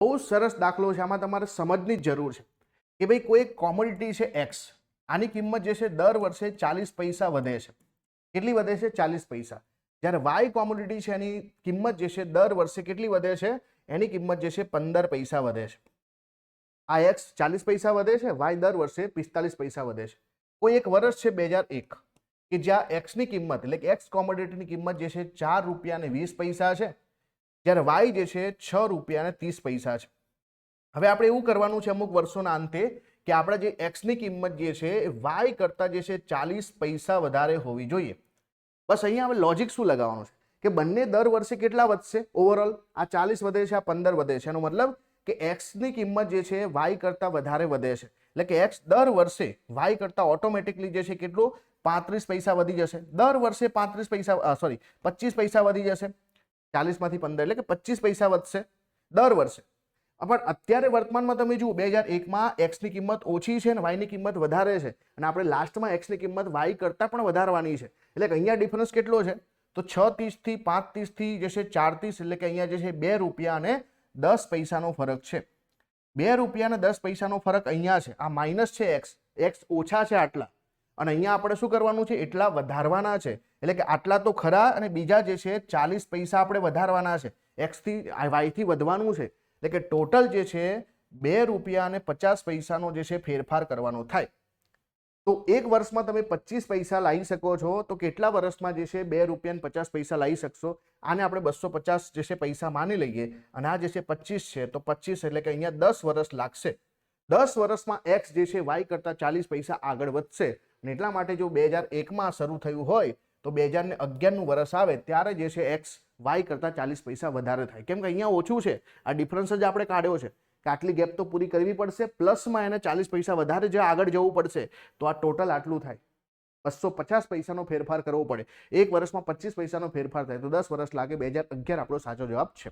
બહુ સરસ દાખલો છે, આમાં તમારે સમજની જ જરૂર છે કે ભાઈ કોઈ એક કોમોડિટી છે એક્સ, આની કિંમત જે છે દર વર્ષે 40 પૈસા વધે છે. કેટલી વધે છે? 40 પૈસા. જ્યારે વાય કોમોડિટી છે એની કિંમત જે છે દર વર્ષે કેટલી વધે છે? એની કિંમત જે છે 15 પૈસા વધે છે. આ એક્સ 40 પૈસા વધે છે, વાય દર વર્ષે 45 પૈસા વધે છે. કોઈ એક વર્ષ છે 2001 કે જ્યાં એક્સની કિંમત એટલે કે એક્સ કોમોડિટીની કિંમત જે છે 4 રૂપિયા અને 20 પૈસા છે, જ્યારે વાય જે છે 6 રૂપિયા અને 30 પૈસા છે. હવે આપણે એવું કરવાનું છે અમુક વર્ષોના અંતે કે આપણે જે એક્સની કિંમત જે છે એ વાય કરતાં જે છે 40 પૈસા વધારે હોવી જોઈએ. બસ અહીંયા હવે લોજિક શું લગાવવાનું છે કે બંને દર વર્ષે કેટલા વધશે? ઓવરઓલ આ 40 વધે છે, આ 15 વધે છે. એનો મતલબ કે એક્સની કિંમત જે છે વાય કરતાં વધારે વધે છે, એટલે કે એક્સ દર વર્ષે વાય કરતાં ઓટોમેટિકલી જે છે કેટલું 35 પૈસા વધી જશે. દર વર્ષે 35 પૈસા 25 પૈસા વધી જશે. 40 માંથી 15 એટલે કે 25 પૈસા વધશે દર વર્ષે. પણ અત્યારે વર્તમાનમાં તમે જુઓ 2001માં એક્સની કિંમત ઓછી છે અને વાયની કિંમત વધારે છે, અને આપણે લાસ્ટમાં એક્સની કિંમત વાય કરતાં પણ વધારવાની છે. એટલે કે અહીંયા ડિફરન્સ કેટલો છે? તો 6.30 થી 5.30 થી જે છે 4.30, એટલે કે અહીંયા જે છે 2 રૂપિયા અને 10 પૈસાનો ફરક છે. 2 રૂપિયા અને 10 પૈસાનો ફરક અહીંયા છે. આ માઇનસ છે એક્સ, એક્સ ઓછા છે આટલા, અને અહીંયા આપણે શું કરવાનું છે? એટલા વધારવાના છે. એટલે કે આટલા તો ખરા, અને બીજા જે છે 40 પૈસા આપણે વધારવાના છે. એક્સ થી વાય થી વધવાનું છે. એટલે કે ટોટલ જે છે 2 રૂપિયા અને 50 પૈસાનો જે છે ફેરફાર કરવાનો થાય. તો એક વર્ષમાં તમે 25 પૈસા લાવી શકો છો, તો કેટલા વર્ષમાં જે છે 2 રૂપિયા અને 50 પૈસા લાવી શકશો? આને આપણે 250 જે છે પૈસા માની લઈએ, અને આ જે છે 25 છે, તો 25 એટલે કે અહીંયા 10 વર્ષ લાગશે. 10 વર્ષમાં એક્સ જે છે વાય કરતાં 40 પૈસા આગળ વધશે. અને એટલા માટે જો 2001માં શરૂ થયું હોય તો 2011નું વર્ષ આવે ત્યારે જે છે એક્સ વાય કરતાં 40 પૈસા વધારે થાય. કેમ કે અહીંયા ઓછું છે, આ ડિફરન્સ જ આપણે કાઢ્યો છે કે આટલી ગેપ તો પૂરી કરવી પડશે, પ્લસમાં એને 40 પૈસા વધારે જે આગળ જવું પડશે, તો આ ટોટલ આટલું થાય. 250 પૈસાનો ફેરફાર કરવો પડે. એક વર્ષમાં 25 પૈસાનો ફેરફાર થાય તો 10 વર્ષ લાગે. 2011 આપણો સાચો જવાબ છે.